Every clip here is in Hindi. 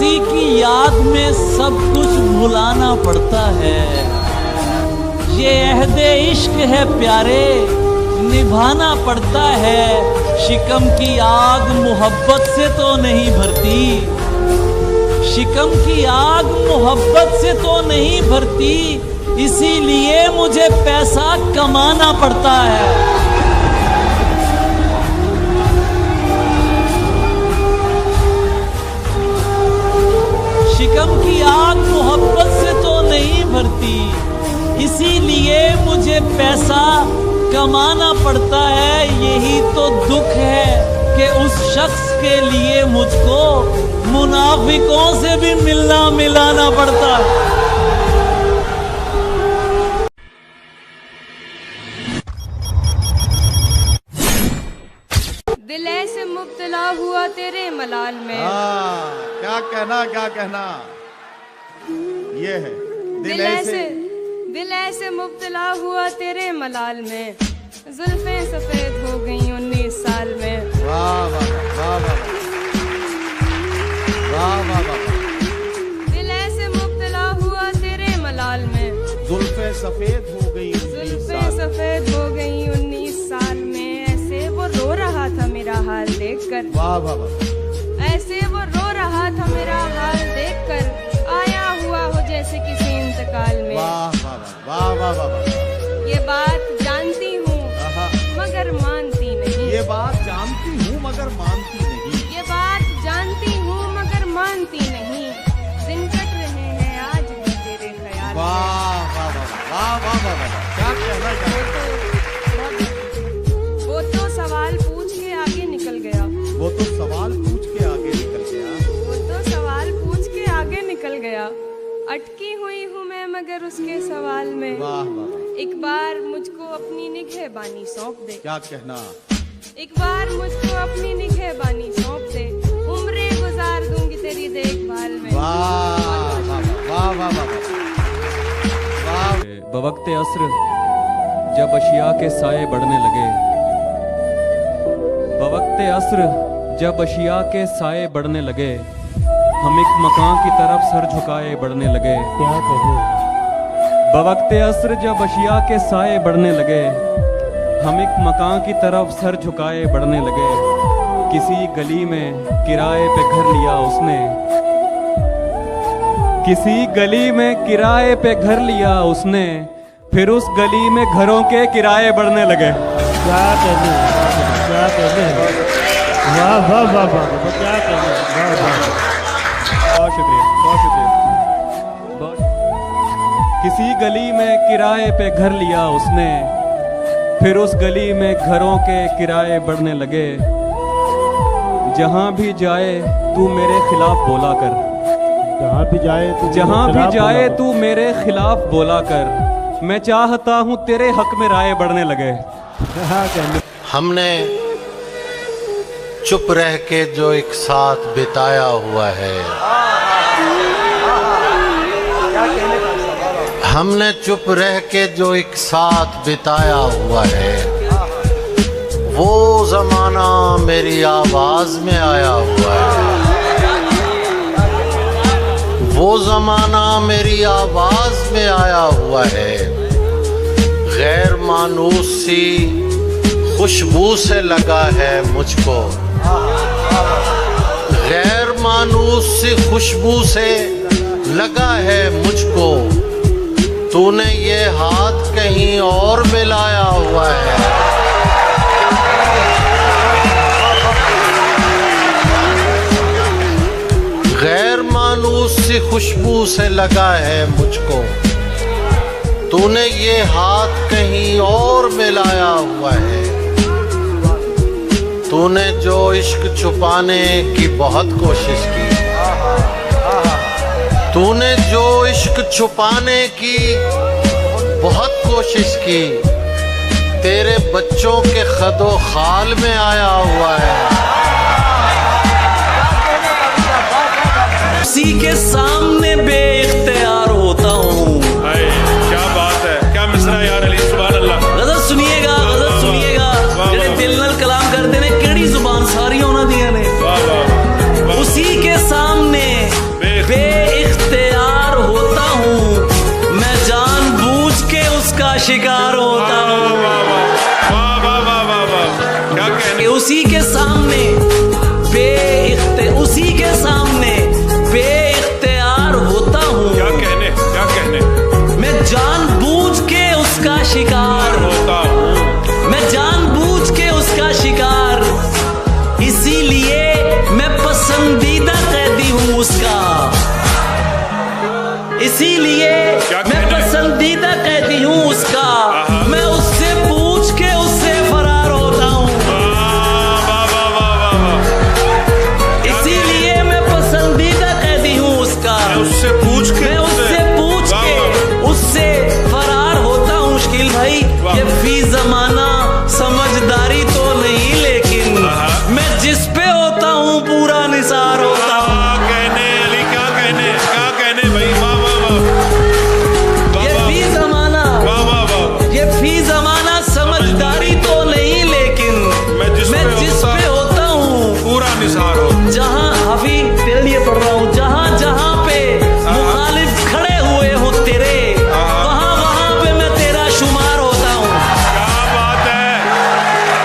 उसी की याद में सब कुछ भुलाना पड़ता है। ये अहदे इश्क है प्यारे, निभाना पड़ता है। शिकम की आग मोहब्बत से तो नहीं भरती, शिकम की आग मोहब्बत से तो नहीं भरती, इसीलिए मुझे पैसा कमाना पड़ता है। शिकम की आग मोहब्बत से तो नहीं भरती, इसीलिए मुझे पैसा कमाना पड़ता है। यही तो दुख है कि उस शख्स के लिए मुझको मुनाफिकों से भी मिलना मिलाना पड़ता है। दिल ऐसे मुब्तला हुआ तेरे मलाल में। क्या कहना ये है दिल ऐसे मुब्तला हुआ तेरे मलाल में, जुल्फें सफेद हो गई 19 साल में। वाह वाह वाह वाह वाह वाह वाह। दिल ऐसे मुब्तला हुआ तेरे मलाल में, जुल्फें सफेद हो गई 19 साल में। ऐसे वो रो रहा था मेरा हाल देखकर। वाह वाह वाह। ऐसे वो रो रहा था मेरा हाल देखकर, आया हुआ हो जैसे किसी इंतकाल में। वाह वाह वाह वाह वाह वाह। ये बात जानती हूँ मगर मानती नहीं। ये बात जानती हूँ मगर मानती नहीं। ये बात जानती हूँ मगर मानती नहीं। दिन कट रहे हैं आज भी तेरे ख्याल में। वाह वाह वाह वाह वाह वाह। क्या कहना वो तो सवाल पूछ के आगे निकल गया। वो तो सवाल पूछ के आगे निकल गया। वो तो सवाल पूछ के आगे निकल गया। अटकी हुई हूँ मैं मगर उसके सवाल में। वाह वाह। एक बार मुझको अपनी निगहबानी सौंप दे। क्या कहना। एक बार मुझको अपनी निगहबानी सौंप दे, उम्रें गुजार दूंगी तेरी देखभाल में। वाह वाह वाह वाह वाह। बवक्ते अस्र जब अशिया के साए बढ़ने लगे, बवक्ते अस्र जब अशिया के साए बढ़ने लगे, हम एक मकान की तरफ सर झुकाए बढ़ने लगे। क्या कहे। बवक्ते अस्र जब अशिया के साए बढ़ने लगे, हम एक मकान की तरफ सर झुकाए बढ़ने लगे। किसी गली में किराए पे घर लिया उसने, किसी गली में किराए पे घर लिया उसने, फिर उस गली में घरों के किराए बढ़ने लगे। क्या कहने, क्या कहने। वाह वाह वाह वाह। क्या कहने। बहुत शुक्रिया, बहुत शुक्रिया। किसी गली में किराए पे घर लिया उसने, फिर उस गली में घरों के किराए बढ़ने लगे। जहाँ भी जाए तू मेरे खिलाफ बोला कर, जहाँ भी जाए तू जहाँ भी जाए तू मेरे खिलाफ बोला कर, मैं चाहता हूँ तेरे हक में राय बढ़ने लगे। हमने चुप रह के जो एक साथ बिताया हुआ है, हमने चुप रह के जो एक साथ बिताया हुआ है, वो ज़माना मेरी आवाज़ में आया हुआ है। वो ज़माना मेरी आवाज़ में आया हुआ है। गैर मानूस सी खुशबू से लगा है मुझको, गैर मानूस सी खुशबू से लगा है मुझको। तूने ये हाथ कहीं और मिलाया हुआ है। गैर मानूस सी खुशबू से लगा है मुझको। तूने ये हाथ कहीं और मिलाया हुआ है। तूने जो इश्क छुपाने की बहुत कोशिश की, तूने जो इश्क छुपाने की बहुत कोशिश की, तेरे बच्चों के खदो खाल में आया हुआ है। उसी के सामने बेइख्तियार होता हूँ। क्या बात है, क्या मिसरा यार अली, सुभान अल्लाह। गज़ल सुनिएगा, गज़ल सुनिएगा। जेड़े दिल नाल कलाम करते ने, केड़ी जुबान सारी उन्हां दियां ने। उसी के सामने शिकार होता हूँ। वाह वाह वाह वाह वाह वाह, क्या कहने। उसी के सामने उसी के सामने बेइख्तियार होता हूँ। क्या कहने, क्या कहने। मैं जानबूझ के उसका शिकार होता हूँ। मैं जानबूझ के उसका शिकार, इसीलिए मैं पसंदीदा कैदी हूँ उसका। इसीलिए मैं पसंदीदा कैदी हूँ उसका। मैं उससे पूछ के उससे फरार होता हूँ। इसीलिए मैं पसंदीदा कैदी हूँ उसका। उससे पूछ के उससे फरार होता हूँ। मुश्किल भाई ये फी जमाना समझदारी तो नहीं, लेकिन मैं जिस पे होता हूँ पूरा निसार होता हूँ। कहने अली, क्या कहने, क्या कहने भाई। वाह वाह वाह, ये फी जमाना, वाह वाह वाह। ये फी जमाना समझदारी तो नहीं, लेकिन मैं जिस पे होता हूँ पूरा निसार हो। जहाँ हाफी तेरे लिए पढ़ रहा हूँ, जहाँ जहाँ पे मुखालिफ खड़े हुए हो तेरे, वहाँ वहाँ पे मैं तेरा शुमार होता हूँ। क्या बात है,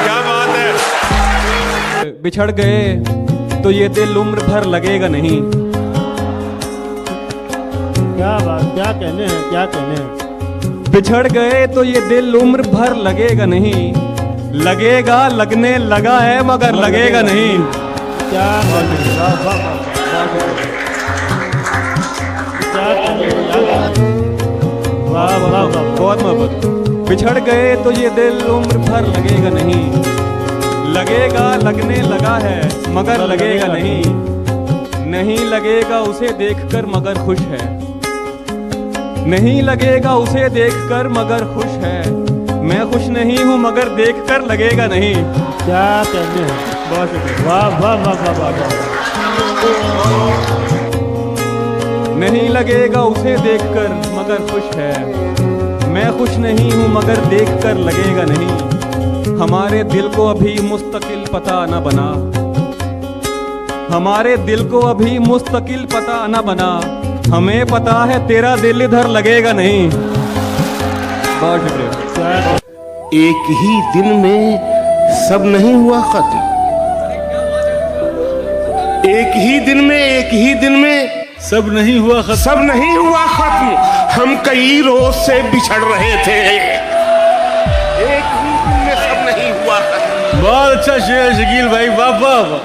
क्या बात है। बिछड़ गए तो ये दिल उम्र भर लगेगा नहीं। क्या बात, क्या कहने हैं, क्या कहने हैं। बिछड़ गए तो ये दिल उम्र भर लगेगा नहीं। लगेगा, लगने लगा है मगर लगेगा नहीं। क्या कहने हैं, वाह वाह वाह, क्या कहने हैं, क्या कहने हैं। वाह वाह वाह, बहुत मोहब्बत। बिछड़ गए तो ये दिल उम्र भर लगेगा नहीं। लगेगा, लगने लगा है मगर लगेगा नहीं। नहीं लगेगा उसे देखकर मगर खुश है। नहीं लगेगा उसे देखकर मगर खुश है। मैं खुश नहीं हूँ मगर देखकर लगेगा नहीं। क्या कहने हैं, बहुत शुक्रिया। वाह वाह वाह वाह वाह वाह। नहीं लगेगा उसे देखकर मगर खुश है। मैं खुश नहीं हूँ मगर देखकर लगेगा नहीं। हमारे दिल को अभी मुस्तकिल पता न बना। हमारे दिल को अभी मुस्तकिल पता न बना। हमें पता है तेरा दिल इधर लगेगा नहीं। बहुत शुक्रिया। एक ही दिन में सब नहीं हुआ खत्म। एक ही दिन में सब नहीं हुआ खत्म। सब नहीं हुआ खत्म। हम कई रोज से बिछड़ रहे थे। एक ही दिन में सब नहीं हुआ खत्म। बहुत अच्छा शेर शकील भाई, वाह वाह वाह।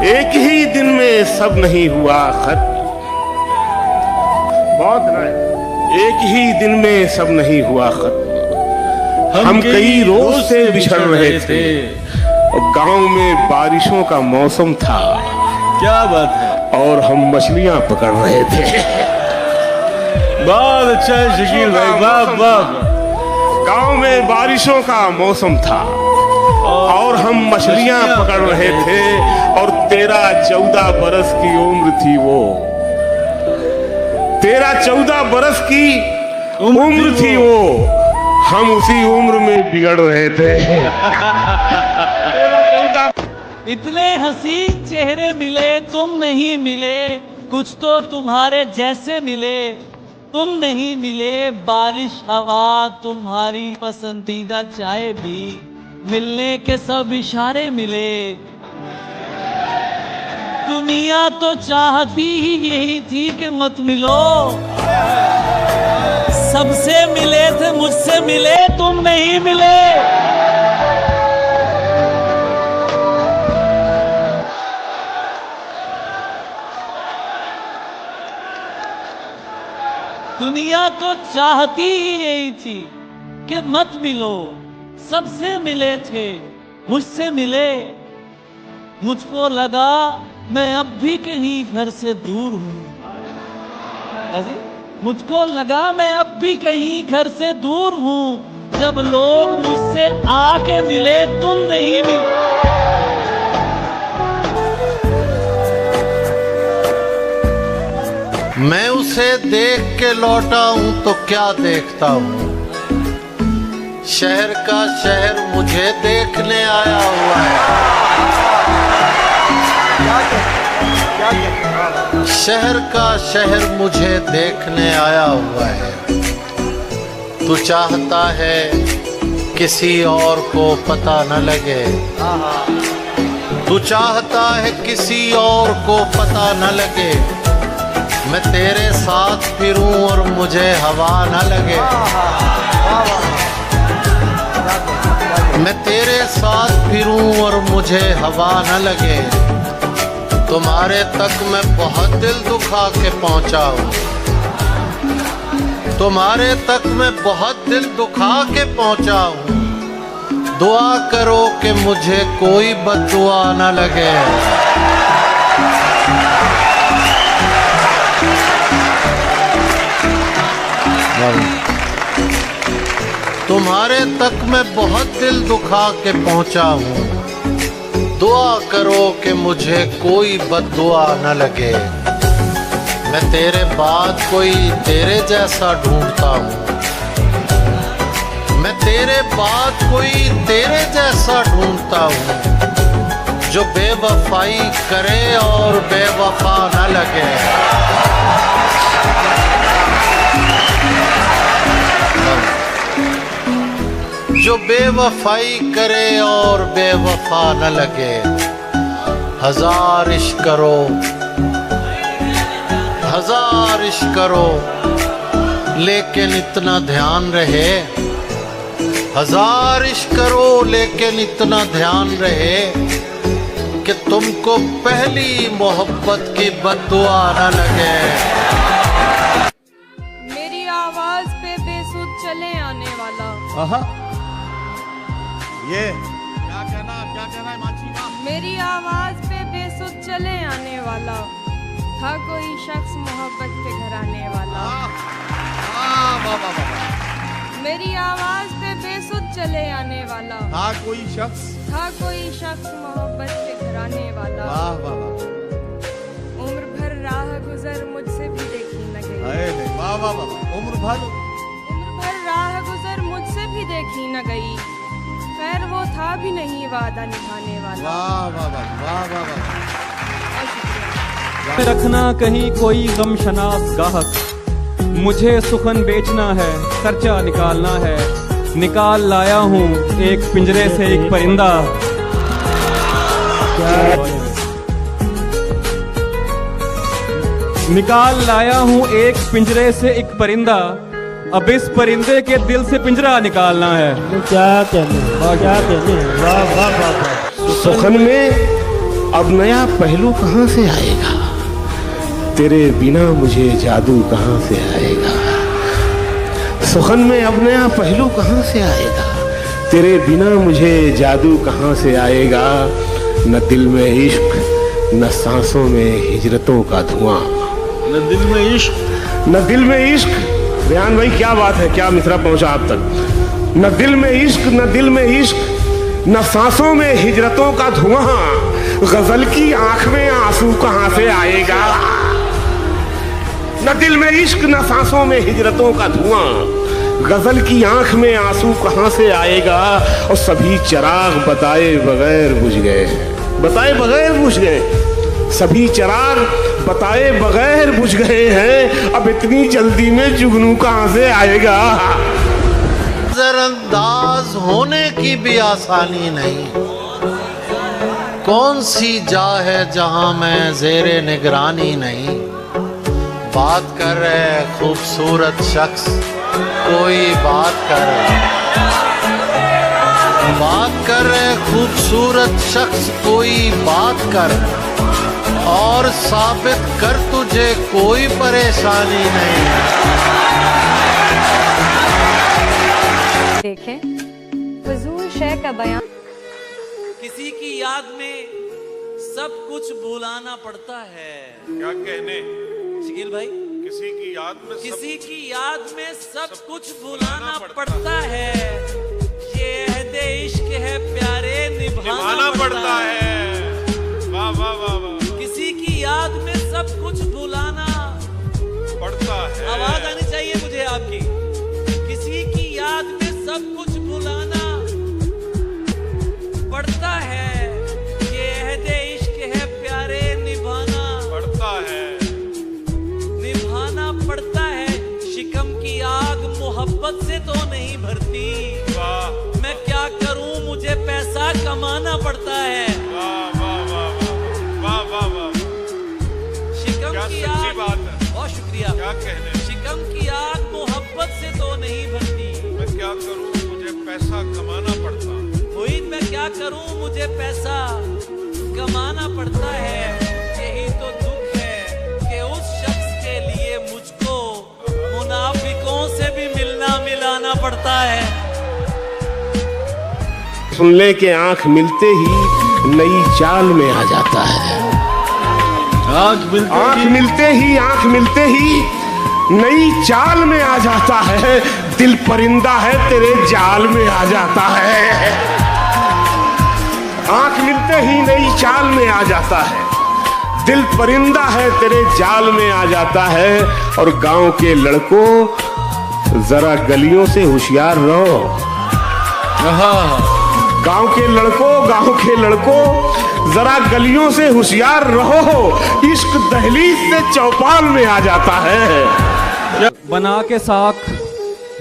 एक ही दिन में सब नहीं हुआ खत्म। बहुत एक ही दिन में सब नहीं हुआ खत्म। हम कई रोज से बिछड़ रहे थे और गांव में बारिशों का मौसम था। क्या बात है। और हम मछलियां पकड़ रहे थे। बहुत अच्छा है शकील भाई, वाह वाह। गांव में बारिशों का मौसम था और हम मछलियां पकड़ रहे थे। और 13-14 बरस की उम्र थी वो। 13-14 बरस की उम्र थी वो। हम उसी उम्र में बिगड़ रहे थे। इतने हसीन चेहरे मिले, तुम नहीं मिले। कुछ तो तुम्हारे जैसे मिले, तुम नहीं मिले। बारिश, हवा, तुम्हारी पसंदीदा चाय भी, मिलने के सब इशारे मिले। दुनिया तो चाहती ही यही थी कि मत मिलो। सबसे मिले थे, मुझसे मिले, तुम नहीं मिले। दुनिया तो चाहती ही यही थी कि मत मिलो। सबसे मिले थे, मुझसे मिले। मुझको लगा मैं अब भी कहीं घर से दूर हूँ। मुझको लगा मैं अब भी कहीं घर से दूर हूँ। जब लोग मुझसे आके मिले, तुम नहीं मिले। मैं उसे देख के लौटा हूं तो क्या देखता हूं। शहर का शहर मुझे देखने आया हुआ है। शहर का शहर मुझे देखने आया हुआ है। तू चाहता है किसी और को पता न लगे, तू चाहता है किसी और को पता न लगे, मैं तेरे साथ फिरूं और मुझे हवा न लगे। मैं तेरे साथ फिरूं और मुझे हवा न लगे। तुम्हारे तक मैं बहुत दिल दुखा के पहुंचा हूं, तुम्हारे तक मैं बहुत दिल दुखा के पहुंचा हूं। दुआ करो कि मुझे कोई बद्दुआ न लगे। तुम्हारे तक मैं बहुत दिल दुखा के पहुंचा हूं। दुआ करो कि मुझे कोई बद्दुआ न लगे। मैं तेरे बाद कोई तेरे जैसा ढूंढता हूँ, मैं तेरे बाद कोई तेरे जैसा ढूंढता हूँ, जो बेवफाई करे और बेवफा न लगे। जो बेवफाई करे और बेवफा न लगे। हजार इश्क करो, हजार इश्क करो, लेकिन इतना ध्यान रहे। हजार इश्क करो लेकिन इतना ध्यान रहे कि तुमको पहली मोहब्बत की बद्दुआ न लगे। मेरी आवाज पे बेसुध चले आने वाला, ये क्या कहना है मानसी का? मेरी आवाज पे बेसुध चले आने वाला, था कोई शख्स मोहब्बत के घर आने वाला। मेरी आवाज पे बेसुध चले आने वाला, था कोई शख्स, था कोई शख्स मोहब्बत के घर आने वाला। वाह वाह वाह, उम्र भर राह गुजर मुझसे भी देखी न गई। वाह वाह वाह, उम्र भर राह गुजर मुझसे भी देखी न गई। खैर वो था भी नहीं वादा निभाने वाला। वाह वाह वाह वाह वाह वाह। रखना कहीं कोई गमशनास गाहक, मुझे सुखन बेचना है, खर्चा निकालना है। निकाल लाया हूँ एक पिंजरे से एक परिंदा। निकाल लाया हूँ एक पिंजरे से एक परिंदा, अब इस परिंदे के दिल से पिंजरा निकालना है। क्या कहने, क्या कहने, वाह वाह वाह वाह। सुखन में अब नया पहलू कहाँ से आएगा, तेरे बिना मुझे जादू कहाँ से आएगा। सुखन में अब नया पहलू कहाँ से आएगा, तेरे बिना मुझे जादू कहाँ से आएगा। न दिल में इश्क न सांसों में हिजरतों का धुआं। न दिल में इश्क, न दिल में इश्क। रेहान भाई क्या बात है, क्या मिसरा पहुंचा आप तक। न दिल में इश्क, न दिल में इश्क, न सांसों में हिजरतों का धुआं। गजल की आंख में आंसू कहाँ से आएगा। न दिल में इश्क न सांसों में हिजरतों का धुआं। गजल की आंख में आंसू कहाँ से आएगा। और सभी चिराग बताए बगैर बुझ गए, बताए बगैर बुझ गए। सभी चिराग बताए बगैर बुझ गए हैं। अब इतनी जल्दी में जुगनू कहाँ से आएगा। नजरअंदाज होने की भी आसानी नहीं। कौन सी जा है जहां मैं जेरे निगरानी नहीं। बात कर रहे खूबसूरत शख्स, कोई बात कर बात कर रहे खूबसूरत शख्स, कोई बात कर और साबित कर तुझे कोई परेशानी नहीं। देखें फजूल शय का बयान। किसी की याद में सब कुछ भुलाना पड़ता है। क्या कहने, शकील भाई, किसी की याद में किसी की याद में सब कुछ भुलाना पड़ता है। ये अहदे इश्क है प्यारे, निभाना पड़ता है। वाह वाह वाह वाह। किसी की याद में सब कुछ भुलाना पड़ता है। आवाज आनी चाहिए मुझे आपकी। किसी की याद में सब कुछ भुलाना पड़ता है। ये अहदे इश्क है प्यारे, निभाना मोहब्बत से तो नहीं भरती। वाह मैं क्या करूं, मुझे पैसा कमाना पड़ता है। वाह वाह वाह वाह वाह वाह, शिकम क्या की सच्ची आग, बात है। बहुत शुक्रिया। क्या कहने, शिकम की आग मोहब्बत से तो नहीं भरती। मैं क्या करूं, मुझे पैसा कमाना पड़ता। मोहित मैं क्या करूं, मुझे पैसा कमाना पड़ता है। यही तो दुख है कि उस शख्स के लिए मुझको मुनाफिकों से भी मिलना मिलाना पड़ता है। सुनने के आंख मिलते ही नई चाल में आ जाता है। आंख मिलते ही नई चाल में आ जाता है। दिल परिंदा है तेरे जाल में आ जाता है। आंख मिलते ही नई चाल में आ जाता है। दिल परिंदा है तेरे जाल में आ जाता है। और गांव के लड़कों जरा गलियों से होशियार रहो। गांव के लड़कों जरा गलियों से होशियार रहो। इश्क दहलीज से चौपाल में आ जाता है। बना के साख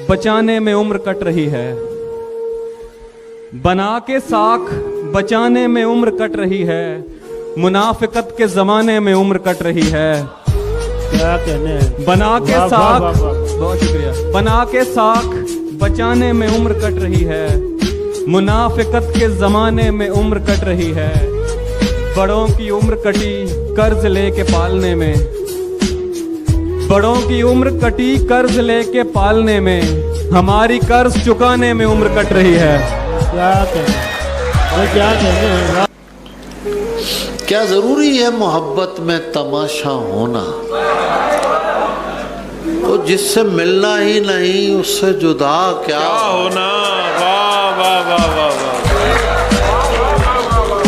बचाने में उम्र कट रही है। बना के साख बचाने में उम्र कट रही है। मुनाफिकत के जमाने में उम्र कट रही है। क्या कहने, बना के वाह, साख, वाह, वाह, वाह। बहुत शुक्रिया। बना के साख बचाने में उम्र कट रही है। मुनाफिकत के जमाने में उम्र कट रही है। बड़ों की उम्र कटी कर्ज लेके पालने में। बड़ों की उम्र कटी कर्ज लेके पालने में। हमारी कर्ज चुकाने में उम्र कट रही है। क्या कहने, अरे क्या कहने। क्या जरूरी है मोहब्बत में तमाशा होना? तो जिससे मिलना ही नहीं उससे जुदा क्या होना। वाह वाह वाह वाह वाह,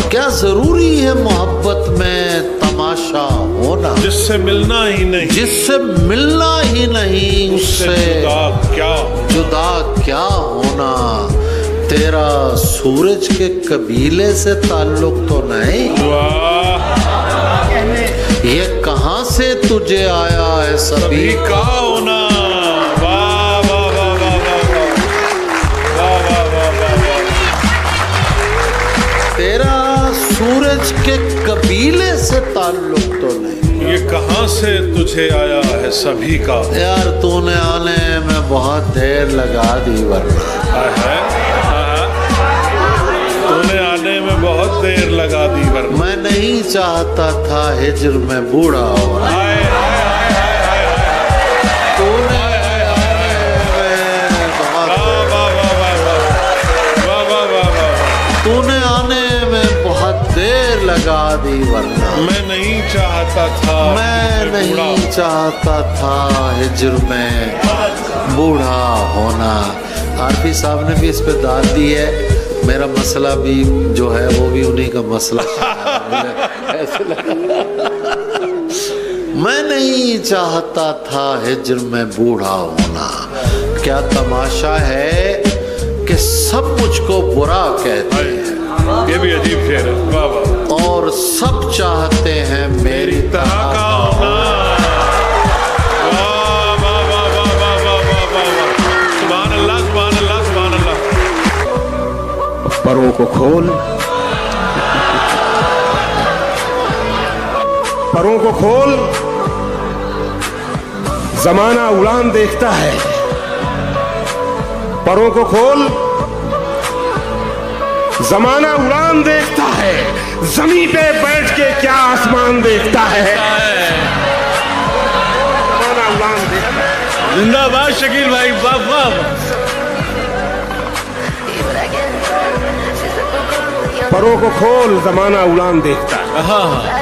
क्या जरूरी है मोहब्बत में तमाशा होना? जिससे मिलना ही नहीं, जिससे मिलना ही नहीं उससे जुदा क्या होना? तेरा सूरज के कबीले से ताल्लुक तो नहीं? ये कहाँ से तुझे आया है सभी का होना? वाह वाह वाह वाह वाह वाह वाह वाह वाह। तेरा सूरज के कबीले से ताल्लुक तो नहीं? ये कहाँ से तुझे आया है सभी का? यार तूने आने में बहुत देर लगा दी वरना है। तूने आने में बहुत देर लगा दी वरना मैं नहीं चाहता था हिज्र में बूढ़ा होना। तूने तूने आने में बहुत देर लगा दी वरना मैं नहीं चाहता था। मैं नहीं चाहता था हिज्र में बूढ़ा होना। आरपी साहब ने भी इस पे दाद दी है। मेरा मसला भी जो है वो भी उन्हीं का मसला ऐसे लगा। मैं नहीं चाहता था हिज्र में बूढ़ा होना। क्या तमाशा है कि सब मुझको बुरा कहते हैं। ये भी अजीब शेर है। वाह वाह। और सब चाहते हैं मेरी तरह का होना। वाह वाह वाह वाह वाह वाह वाह वाह। सुभान अल्लाह सुभान अल्लाह सुभान अल्लाह। परों को खोल, परों को खोल। जमाना उड़ान देखता है। परों को खोल, जमाना उड़ान देखता है। जमीन पे बैठ के क्या आसमान देखता है। जमाना उड़ान देखता है। जिंदाबाद शकील भाई, वाह वाह। परों को खोल, जमाना उड़ान देखता है।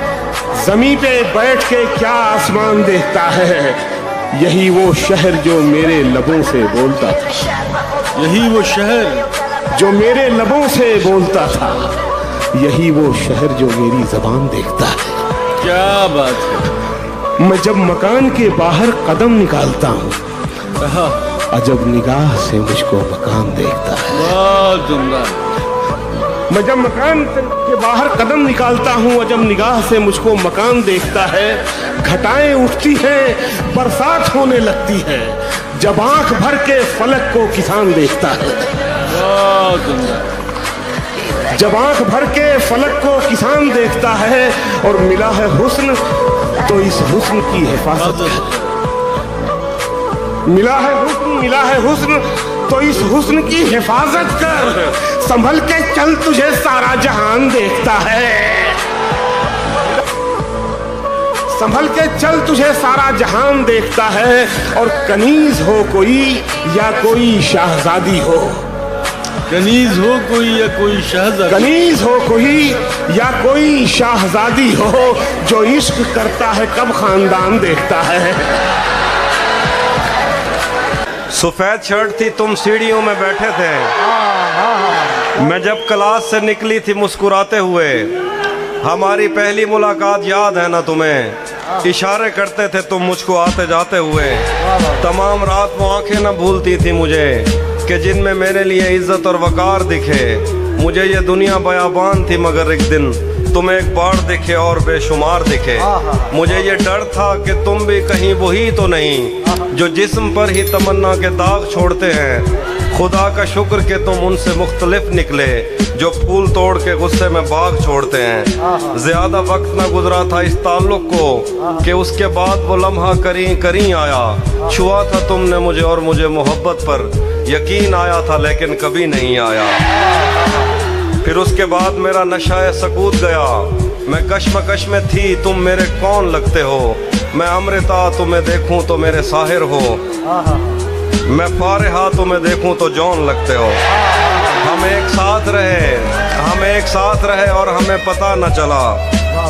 जमीन पे बैठ के क्या आसमान देखता है। यही वो शहर जो मेरे लबों से बोलता था। यही वो शहर जो मेरे लबों से बोलता था। यही वो शहर जो मेरी जबान देखता है। क्या बात है। मैं जब मकान के बाहर कदम निकालता हूँ, अजब निगाह से मुझको मकान देखता है। बहुत उम्दा। मैं जब मकान के बाहर कदम निकालता हूँ और जब निगाह से मुझको मकान देखता है, घटाएं उठती हैं, बरसात होने लगती है, जब आंख भर के फलक को किसान देखता है। जब आंख भर के फलक को किसान देखता है और मिला है हुस्न तो इस हुस्न की हिफाजत कर। मिला है हुस्न तो इस हुस्न की हिफाजत कर। संभल के चल, तुझे सारा जहान देखता है। संभल के चल, तुझे सारा जहान देखता है। और कनीज हो कोई या कोई शाहजादी हो, कनीज हो कोई या कोई शाहजादी, कनीज हो कोई या कोई शाहजादी हो, जो इश्क करता है कब खानदान देखता है। सफेद शर्ट थी, तुम सीढ़ियों में बैठे थे, मैं जब क्लास से निकली थी मुस्कुराते हुए। हमारी पहली मुलाकात याद है ना तुम्हें? इशारे करते थे तुम मुझको आते जाते हुए। तमाम रात वो आंखें न भूलती थी मुझे कि जिनमें मेरे लिए इज्जत और वकार दिखे। मुझे ये दुनिया बयाबान थी मगर एक दिन तुम्हें एक बार दिखे और बेशुमार दिखे। मुझे ये डर था कि तुम भी कहीं वही तो नहीं जो जिस्म पर ही तमन्ना के दाग छोड़ते हैं। खुदा का शुक्र कि तुम उनसे मुख्तलिफ निकले जो फूल तोड़ के गुस्से में बाग छोड़ते हैं। ज्यादा वक्त न गुजरा था इस ताल्लुक को कि उसके बाद वो लम्हा करीं आया। छुआ था तुमने मुझे और मुझे मोहब्बत पर यकीन आया था लेकिन कभी नहीं आया। फिर उसके बाद मेरा नशा सकूत गया। मैं कश्मकश में थी, तुम मेरे कौन लगते हो। मैं अमृता तुम्हें देखूं तो मेरे साहिर हो। मैं फारिहा तुम्हें देखूं तो जौन लगते हो। हम एक साथ रहे और हमें पता न चला।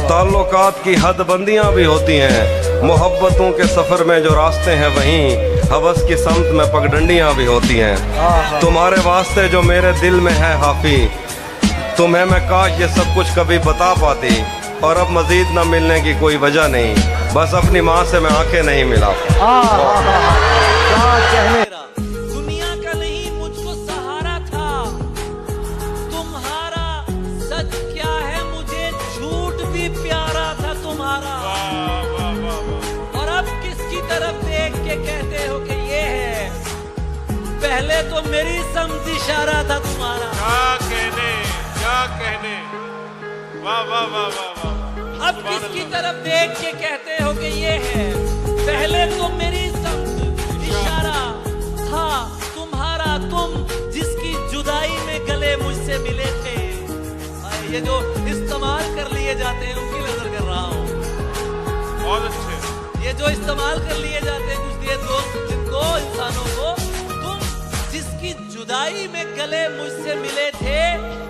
ताल्लुकात की हदबंदियां भी होती हैं। मोहब्बतों के सफ़र में जो रास्ते हैं वहीं हवस की समत में पगडंडियां भी होती हैं। तुम्हारे वास्ते जो मेरे दिल में है हाफी, तुम्हें मैं काश ये सब कुछ कभी बता पाती। और अब मजीद न मिलने की कोई वजह नहीं, बस अपनी माँ से मैं आंखें नहीं मिला। दुनिया का नहीं मुझको सहारा था। तुम्हारा सच क्या है, मुझे झूठ भी प्यारा था तुम्हारा। और अब किसकी तरफ देख के कहते हो कि ये है, पहले तो मेरी समझ इशारा था तुम्हारा। क्या कहने, वाह वाह वाह वाह वाह। अब किसकी तरफ देख के कहते हो कि ये है, पहले तो मेरी समझ इशारा था तुम्हारा। तुम जिसकी जुदाई में गले मुझसे मिले थे। ये जो इस्तेमाल कर लिए जाते हैं उनकी नजर कर रहा हूँ। बहुत अच्छे। ये जो इस्तेमाल कर लिए जाते हैं कुछ ये दोस्त, जिनको इंसानों को, तुम जिसकी जुदाई में गले मुझसे मिले थे,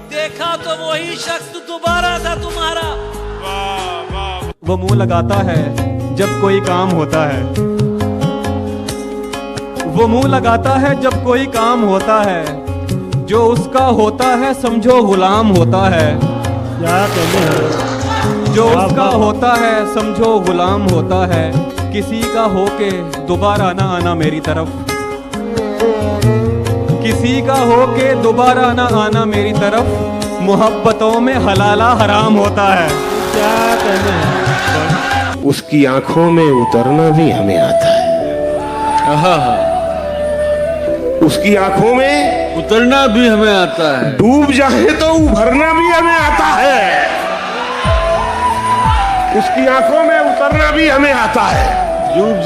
देखा तो वही शख्स दोबारा था तुम्हारा। वो मुंह लगाता है जब कोई काम होता है। वो मुंह लगाता है जब कोई काम होता है। जो उसका होता है समझो गुलाम होता है। क्या कहते हैं? जो उसका होता है समझो गुलाम होता है। किसी का होके दोबारा ना आना मेरी तरफ। किसी का होके दोबारा ना आना मेरी तरफ। मोहब्बतों में हलाला हराम होता है। क्या कहते हैं? उसकी आंखों में उतरना भी हमें आता है। उसकी आंखों में उतरना भी हमें आता है। डूब जाए तो उभरना भी हमें आता है। उसकी आंखों में उतरना भी हमें आता है। डूब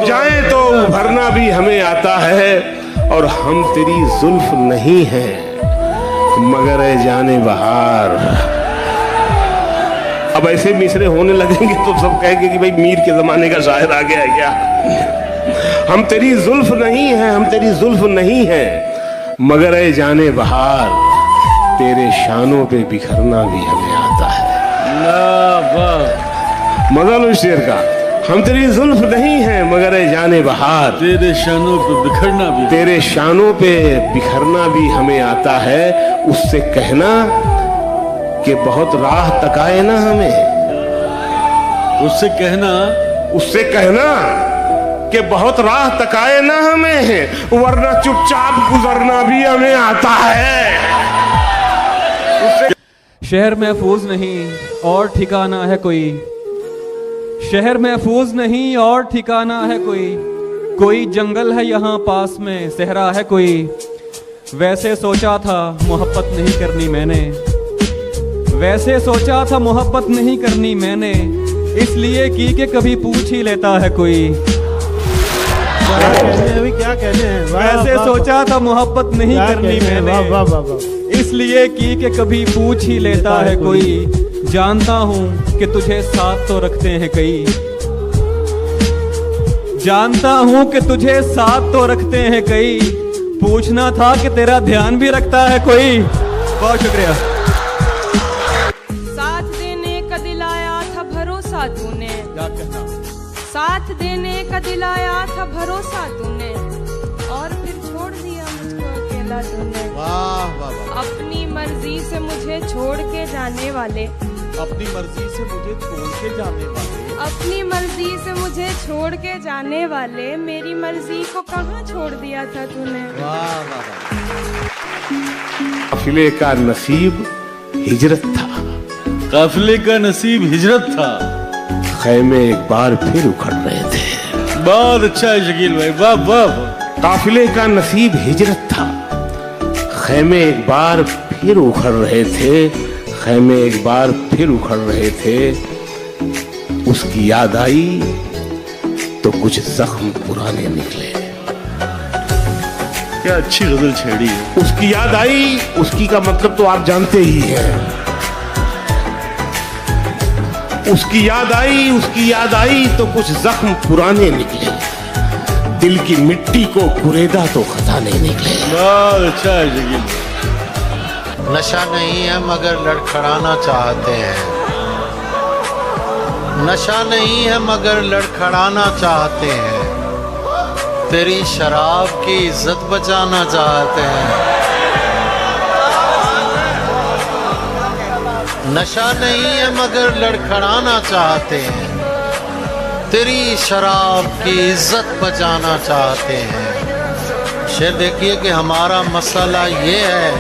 जाए तो उभरना भी हमें आता है। और हम तेरी जुल्फ नहीं हैं मगर ए जाने बहार। अब ऐसे मिसरे होने लगेंगे तो सब कहेंगे कि भाई मीर के जमाने का शायर आ गया है क्या। हम तेरी जुल्फ नहीं है, हम तेरी जुल्फ नहीं है मगर ए जाने बहार। तेरे शानों पे बिखरना भी हमें आता है। मजा लो इस शेर का। हम तेरी जुल्फ नहीं है मगर ए जाने बहार। तेरे शानों पे बिखरना भी, तेरे शानों पे बिखरना भी हमें आता है। उससे कहना कि बहुत राह तकाए ना हमें। उससे कहना कि बहुत राह तकाए ना हमें, वरना चुपचाप गुजरना भी हमें आता है। शहर महफूज नहीं और ठिकाना है कोई, शहर महफूज नहीं और ठिकाना है कोई जंगल है यहाँ पास में, सहरा है कोई। वैसे सोचा था मोहब्बत नहीं करनी मैंने, वैसे सोचा था मोहब्बत नहीं करनी मैंने, इसलिए की कि कभी पूछ ही लेता है कोई। क्या कहने हैं अभी, क्या कहने हैं? वैसे सोचा था मोहब्बत नहीं करनी मैंने, वाह वाह वाह वाह। इसलिए की कि कभी पूछ ही लेता है कोई। जानता हूँ कि तुझे साथ तो रखते हैं कई, जानता हूँ कि तुझे साथ तो रखते हैं कई, पूछना था कि तेरा ध्यान भी रखता है कोई। बहुत शुक्रिया। साथ देने का दिलाया था भरोसा तूने, साथ देने का दिलाया था भरोसा तूने, और फिर छोड़ दिया मुझको अकेला तूने। वाह वाह वाह। अपनी मर्जी से मुझे छोड़ के जाने वाले, अपनी मर्जी से मुझे छोड़ के जाने वाले, अपनी मर्जी से मुझे छोड़ के जाने वाले, मेरी मर्जी को कहाँ छोड़ दिया था तूने। वाह वाह वाह। काफिले का नसीब हिजरत था, काफिले का नसीब हिजरत था, खैमे एक बार फिर उखड़ रहे थे। बहुत अच्छा है शकील भाई, वाह वाह। काफिले का नसीब हिजरत था, खैमे एक बार फिर उखड़ रहे थे, खैमे एक बार फिर उखड़ रहे थे। उसकी याद आई तो कुछ जख्म पुराने निकले। क्या अच्छी गजल छेड़ी है। उसकी याद आई, उसकी का मतलब तो आप जानते ही हैं। उसकी याद आई, उसकी याद आई तो कुछ जख्म पुराने निकले, दिल की मिट्टी को कुरेदा तो खजाने निकले। बहुत अच्छा है शकील। नशा नहीं है मगर लड़खड़ाना चाहते हैं, नशा नहीं है मगर लड़खड़ाना चाहते हैं, तेरी शराब की इज्जत बचाना चाहते हैं। नशा नहीं है मगर लड़खड़ाना चाहते हैं, तेरी शराब की इज्जत बचाना चाहते हैं। शेर देखिए कि हमारा मसला ये है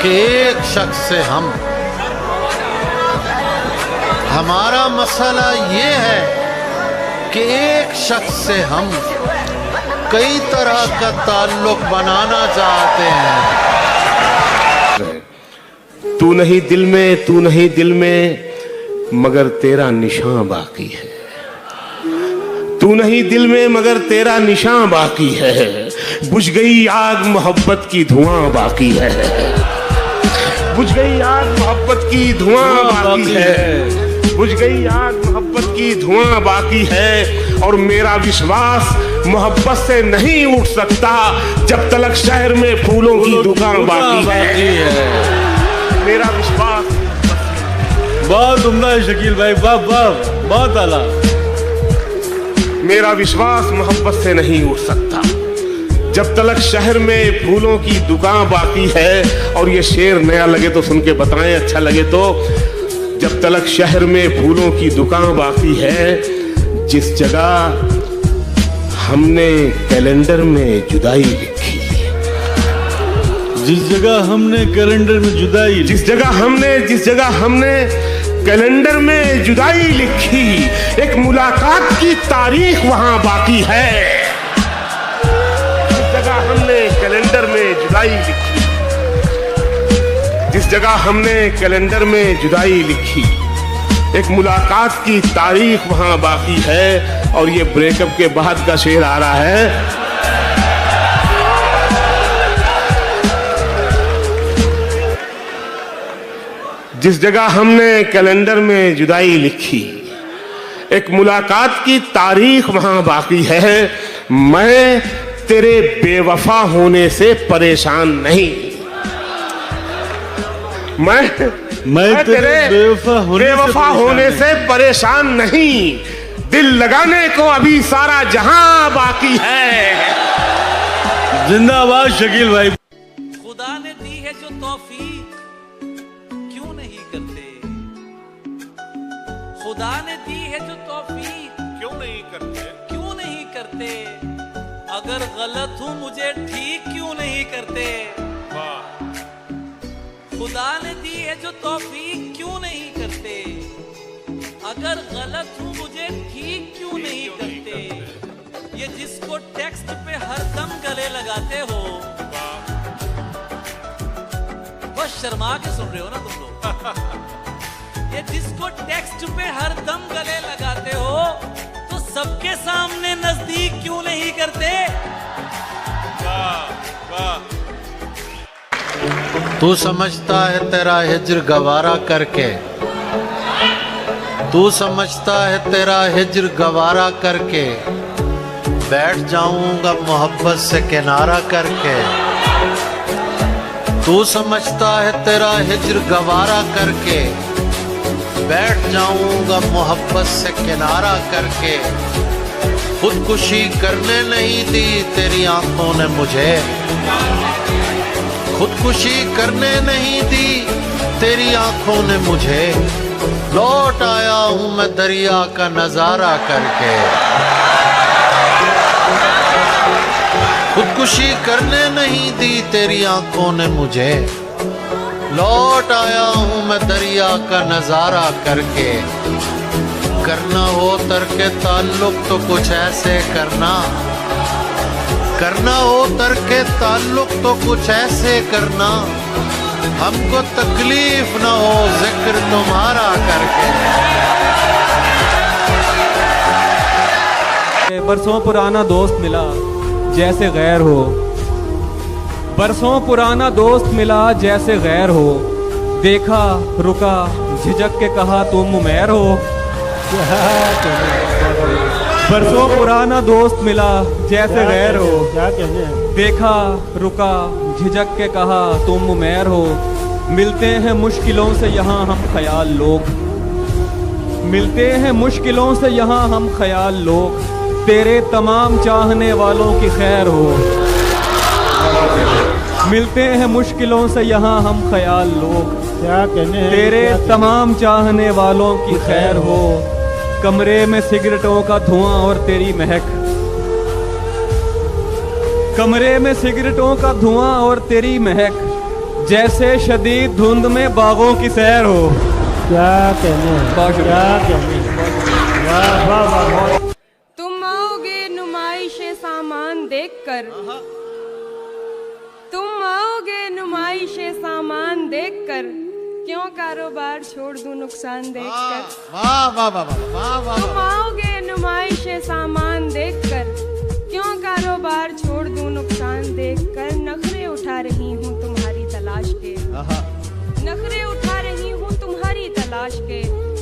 कि एक शख्स से हमारा मसला ये है कि एक शख्स से हम कई तरह का ताल्लुक बनाना चाहते हैं। तू नहीं दिल में, तू नहीं दिल में, मगर तेरा निशान बाकी है। तू नहीं दिल में मगर तेरा निशान बाकी है। बुझ गई आग मोहब्बत की धुआं बाकी है, बुझ गई आग मोहब्बत की धुआं बाकी है, बुझ गई आग मोहब्बत की धुआं बाकी है। और मेरा विश्वास मोहब्बत से नहीं उठ सकता जब तक शहर में फूलों की दुकान बाकी है। मेरा विश्वास बहुत उम्दा है शकील भाई, वाह वाह, बहुत आला। मेरा विश्वास मोहब्बत से नहीं उठ सकता जब तक शहर में फूलों की दुकान बाकी है। और ये शेर नया लगे तो सुन के बताएं, अच्छा लगे तो। जब तक शहर में फूलों की दुकान बाकी है, जिस जगह हमने कैलेंडर में जुदाई लिखी, जिस जगह हमने कैलेंडर में जुदाई, जिस जगह हमने कैलेंडर में जुदाई लिखी, एक मुलाकात की तारीख वहां बाकी है। जिस जगह हमने कैलेंडर में जुदाई लिखी, जिस जगह हमने कैलेंडर में जुदाई लिखी, एक मुलाकात की तारीख वहां बाकी है। और ये ब्रेकअप के बाद का शेर आ रहा है। जिस जगह हमने कैलेंडर में जुदाई लिखी, एक मुलाकात की तारीख वहां बाकी है। मैं तेरे बेवफा होने से परेशान नहीं, मैं तेरे बेवफा होने से परेशान नहीं। दिल लगाने को अभी सारा जहां बाकी है। जिंदाबाद शकील भाई। खुदा ने दी है जो तौफीक क्यों नहीं करते, खुदा ने दी है जो तौफीक क्यों नहीं करते, अगर गलत हूं मुझे ठीक क्यों नहीं करते। खुदा ने दी है जो तौफीक क्यों नहीं करते? अगर गलत हूं मुझे ठीक क्यों नहीं करते? ये जिसको टेक्स्ट पे हर दम गले लगाते हो, बस शर्मा के सुन रहे हो ना तुम लोग। ये जिसको टेक्स्ट पे हर दम गले लगाते हो, तो सबके सामने नजदीक क्यों नहीं करते? वाह वाह। तू समझता है तेरा हिज्र गवारा करके, तू समझता है तेरा हिज्र गवारा करके बैठ जाऊंगा मोहब्बत से किनारा करके। तू समझता है तेरा हिज्र गवारा करके बैठ जाऊंगा मोहब्बत से किनारा करके। खुदकुशी करने नहीं दी तेरी आंखों ने मुझे, खुदकुशी करने नहीं दी तेरी आंखों ने मुझे। लौट आया हूं मैं दरिया का नजारा करके। खुदकुशी करने नहीं दी तेरी आंखों ने मुझे। लौट आया हूं मैं दरिया का नजारा करके। करना हो तरके ताल्लुक तो कुछ ऐसे करना, करना हो तरके ताल्लुक तो कुछ ऐसे करना, हमको तकलीफ ना हो जिक्र तुम्हारा करके। बरसों पुराना दोस्त मिला जैसे गैर हो, बरसों पुराना दोस्त मिला जैसे गैर हो। देखा रुका झिझक के कहा तुम उमैर हो। बरसों पुराना दोस्त मिला जैसे गैर हो, क्या कहने हैं? देखा रुका झिझक के कहा तुम उमैर हो। मिलते हैं मुश्किलों से यहाँ हम ख्याल लोग, मिलते हैं मुश्किलों से यहाँ हम ख्याल लोग। तेरे तमाम चाहने वालों की खैर हो। मिलते हैं मुश्किलों से यहाँ हम ख्याल लोग, क्या कहने हैं? तेरे क्या कहने हैं? तमाम चाहने वालों की खैर हो। कमरे में सिगरेटों का धुआं और तेरी महक, कमरे में सिगरेटों का धुआं और तेरी महक। जैसे शदीद धुंध में बागों की सैर हो। क्या कहने हैं? बहुत शुक्रिया। क्या कहने हैं? वाह वाह वाह वाह। तुम आओगे नुमाइशे सामान देखकर, तुम आओगे नुमाइशे सामान देखकर, क्यों कारोबार छोड़ दूं नुकसान देखकर। वाह वाह वाह वाह वाह तुम आओगे नुमाइशे सामान देखकर, क्यों कारोबार छोड़ दूं नुकसान देखकर। नखरे उठा रही हूँ तुम्हारी तलाश के, नखरे उठा रही हूँ तुम्हारी तलाश के।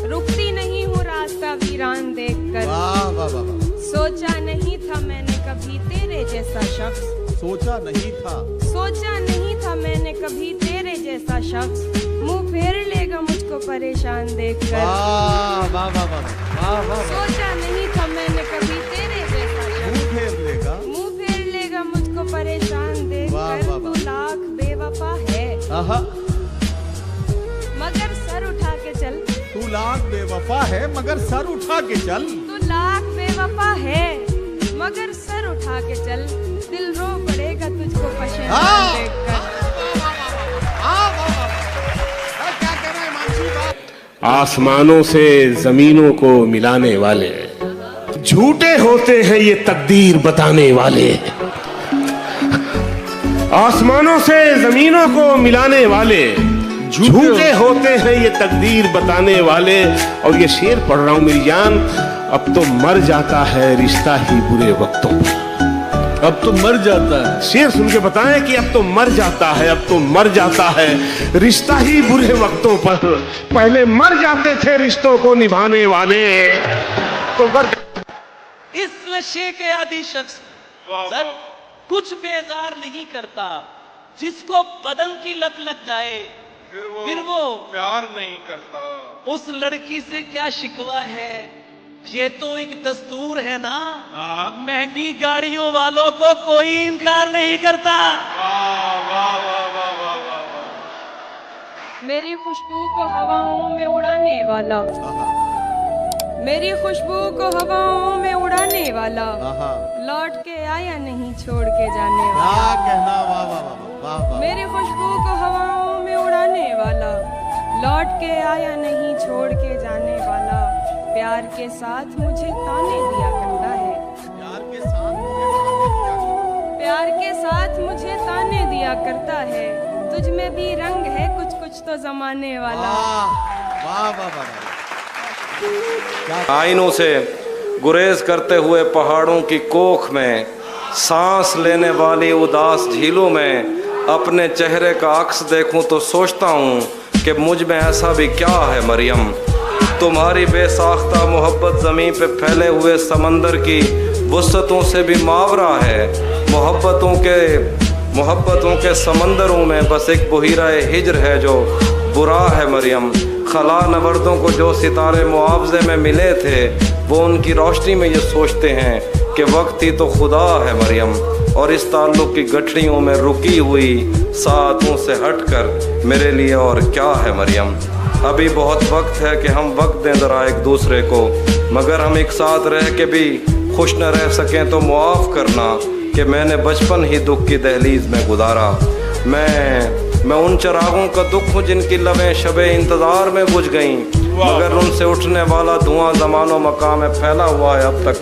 रुकती नहीं हूँ रास्ता वीरान देखकर। वाह वाह वाह। सोचा नहीं था मैंने कभी तेरे जैसा शख्स, सोचा नहीं था, सोचा नहीं था मैंने कभी तेरे जैसा शख्स। मुंह फेर लेगा मुझको परेशान देखकर। वाह वाह वाह वाह वाह। सोचा नहीं था मैंने कभी तेरे जैसा शख्स, मुंह फेर लेगा, मुंह फेर लेगा मुझको परेशान वाह, देखकर। वाह, तू लाख बेवफा है मगर सर उठा के चल, तू लाख बेवफा है मगर सर उठा के चल। तू लाख बेवफा है मगर सर उठा के चल। दिल रो पड़ेगा तुझको पशेमान देखकर। क्या कह रहे हैं मानसी बात? आसमानों से जमीनों को मिलाने वाले झूठे होते हैं ये तकदीर बताने वाले। आसमानों से जमीनों को मिलाने वाले झूठे होते हैं ये तकदीर बताने वाले। और ये शेर पढ़ रहा हूं मेरी जान, अब तो मर जाता है रिश्ता ही बुरे वक्तों पर। अब तो मर जाता है। शेर सुन के बताएं कि अब तो मर जाता है, अब तो मर जाता है रिश्ता ही बुरे वक्तों पर। पहले मर जाते थे रिश्तों को निभाने वाले, तो इस नशे के आदि शख्स सर कुछ बेजार नहीं करता। जिसको बदन की लत लग जाए फिर वो प्यार नहीं करता। उस लड़की से क्या शिकवा है, ये तो एक दस्तूर है ना। महंगी गाड़ियों वालों को कोई इनकार नहीं करता। मेरी खुशबू को हवाओं में उड़ाने वाला, मेरी खुशबू को हवाओं में उड़ाने वाला, लौट के आया नहीं छोड़ के जाने वाला। क्या कहना, वाह वाह वाह वाह वाह। मेरी खुशबू को हवाओं में उड़ाने वाला, लौट के आया नहीं छोड़ के जाने वाला, प्यार के साथ मुझे ताने दिया करता है, प्यार के साथ मुझे ताने दिया करता है, तुझ में भी रंग है कुछ कुछ तो जमाने वाला। वाह वाह वाह। आइनों से गुरेज करते हुए पहाड़ों की कोख में, सांस लेने वाली उदास झीलों में अपने चेहरे का अक्स देखूं तो सोचता हूँ कि मुझ में ऐसा भी क्या है मरियम। तुम्हारी बेसाख्ता मोहब्बत ज़मीन पे फैले हुए समंदर की वुसअतों से भी मावरा है। मोहब्बतों के समंदरों में बस एक बुहीरा हिज्र है जो बुरा है मरियम। खला नवर्दों को जो सितारे मुआवजे में मिले थे, वो उनकी रोशनी में ये सोचते हैं कि वक्त ही तो खुदा है मरियम। और इस ताल्लुक़ की गठरियों में रुकी हुई सातों से हटकर मेरे लिए और क्या है मरियम। अभी बहुत वक्त है कि हम वक्त दें ज़रा एक दूसरे को, मगर हम एक साथ रह के भी खुश न रह सकें तो मुआफ़ करना कि मैंने बचपन ही दुख की दहलीज में गुजारा। मैं उन चरागों का दुख हूँ जिनकी लबें शबे इंतज़ार में बुझ गईं, मगर उनसे उठने वाला धुआं ज़मानो मकाम में फैला हुआ है अब तक।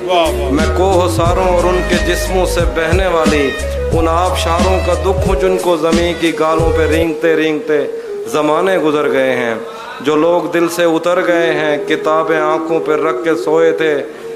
मैं कोहसारों और उनके जिस्मों से बहने वाली उन आबशारों का दुख हूँ जिनको ज़मीन की गालों पे रेंगते रेंगते ज़माने गुजर गए हैं। जो लोग दिल से उतर गए हैं, किताबें आंखों पर रख के सोए थे,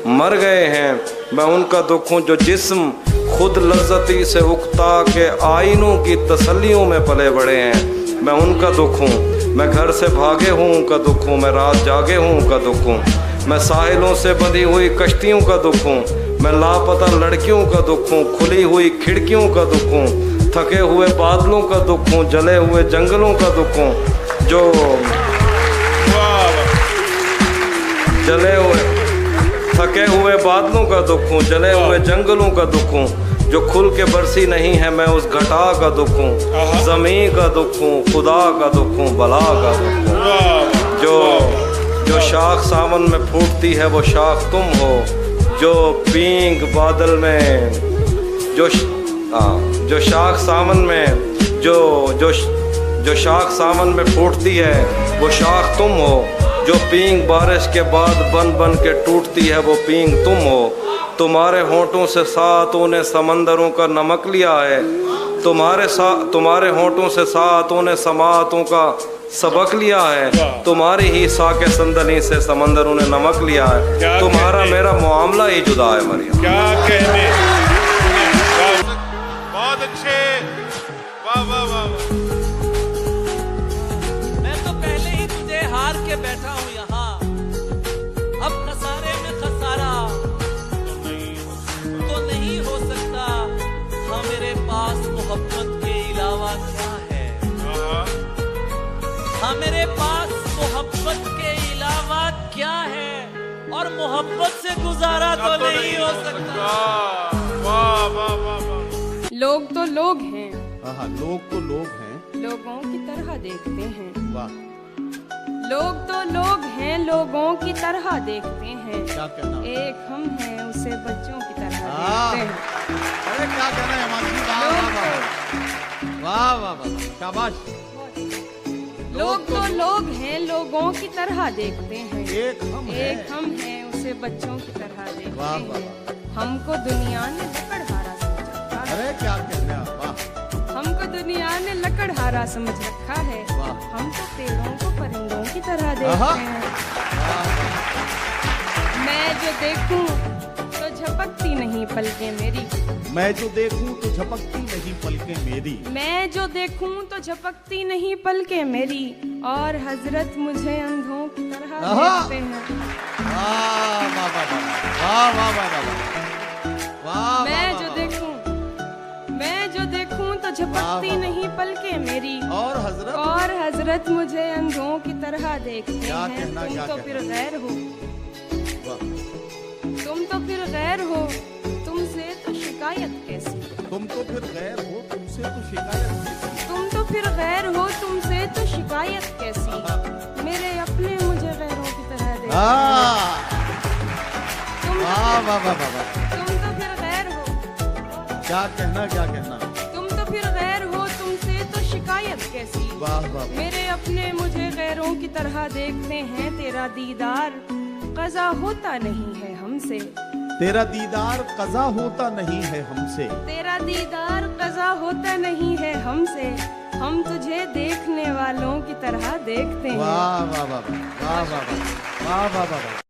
मर गए हैं। मैं उनका दुख हूँ जो जिस्म खुद लज्जती से उकता के आइनों की तसल्लियों में पले बड़े हैं। मैं उनका दुख हूँ। मैं घर से भागे हूँ उनका दुख हूँ। मैं रात जागे हूँ उनका दुख हूँ। मैं साहिलों से बंधी हुई कश्तियों का दुख हूँ। मैं लापता लड़कियों का दुख हूँ। खुली हुई खिड़कियों का दुख हूँ। थके हुए बादलों का दुख हूँ। जले हुए जंगलों का दुख हूँ। जो जले हुए थके हुए बादलों का दुख हूँ। जले हुए जंगलों का दुख हूँ। जो खुल के बरसी नहीं है मैं उस घटा का दुख हूँ। ज़मीं का दुख हूँ, खुदा का दुख हूँ, बला का दुख हूँ। जो शाख सावन में फूटती है वो शाख तुम हो। जो पींग बादल में जो शाख सावन में जो शाख सावन में फूटती है वो शाख तुम हो। जो पींग बारिश के बाद बन बन के टूटती है वो पींग तुम हो। तुम्हारे होंठों से सातों ने समंदरों का नमक लिया है। तुम्हारे होंठों से सातों ने समातों का सबक लिया है। तुम्हारी ही साके संदली से समंदरों ने नमक लिया है। तुम्हारा मेरा मामला ही जुदा है मरियम। क्या कहने। बहुत अच्छे। वाह वाह वाह। मैं तो पहले ही तुझे हार के बैठा हूँ यहाँ, अब खसारे में खसारा तो नहीं हो सकता। हाँ मेरे पास मोहब्बत के अलावा क्या है। हाँ मेरे पास मोहब्बत के अलावा क्या है, और मोहब्बत से गुजारा तो नहीं हो सकता। वाह वाह वाह वाह। लोग तो लोग हैं, लोग तो लोग हैं, लोगों की तरह देखते हैं। वाह। लोग तो लोग हैं, लोगों की तरह देखते हैं। क्या कहना। एक हम हैं उसे बच्चों की तरह हाँ। देखते हैं। अरे क्या कहना है हिमांशी। वाह वाह वाह, शाबाश। लोग तो लोग हैं, लोगों की तरह देखते हैं। एक हम हैं उसे बच्चों की तरह देखते वाह, हैं। वाह, हमको दुनिया ने लकड़हारा समझ रखा है। अरे क्या कहना है। वाह। हमको दुनिया ने लकड़हारा समझ रखा है। वाह। हम तो पेड़ों को परिंदों की तरह देखते हैं। मैं जो देखूं तो झपकती नहीं पलकें मेरी। मैं जो देखूं तो झपकती नहीं पलकें मेरी। मैं जो देखूं तो झपकती नहीं पलकें मेरी, और हजरत मुझे अंधों की तरह देखते हैं। वाह वाह वाह वाह वाह वाह वाह। मैं जो देखूं तो झपकती नहीं पलकें मेरी, और हजरत मुझे अंधों की तरह देखते हैं। तुम तो फिर गैर हो, तुम तो फिर गैर हो, तुमसे तो शिकायत कैसी। तुम तो फिर गैर हो, तुमसे तो शिकायत कैसी। तुम तो फिर गैर हो, तुमसे तो शिकायत कैसी। मेरे अपने मुझे गैरों की तरह देखते हैं। वाह वाह वाह वाह। तुम तो फिर गैर हो। क्या कहना, क्या कहना। तुम तो फिर गैर हो, तुमसे तो शिकायत कैसी। वाह वाह मेरे अपने मुझे गैरों की तरह देखते हैं, तेरा दीदार कज़ा होता नहीं है हमसे। तेरा दीदार कज़ा होता नहीं है हमसे। तेरा दीदार कज़ा होता नहीं है हमसे, हम तुझे देखने वालों की तरह देखते हैं। वाह वाह वाह वाह वाह वाह वाह वाह वाह वाह।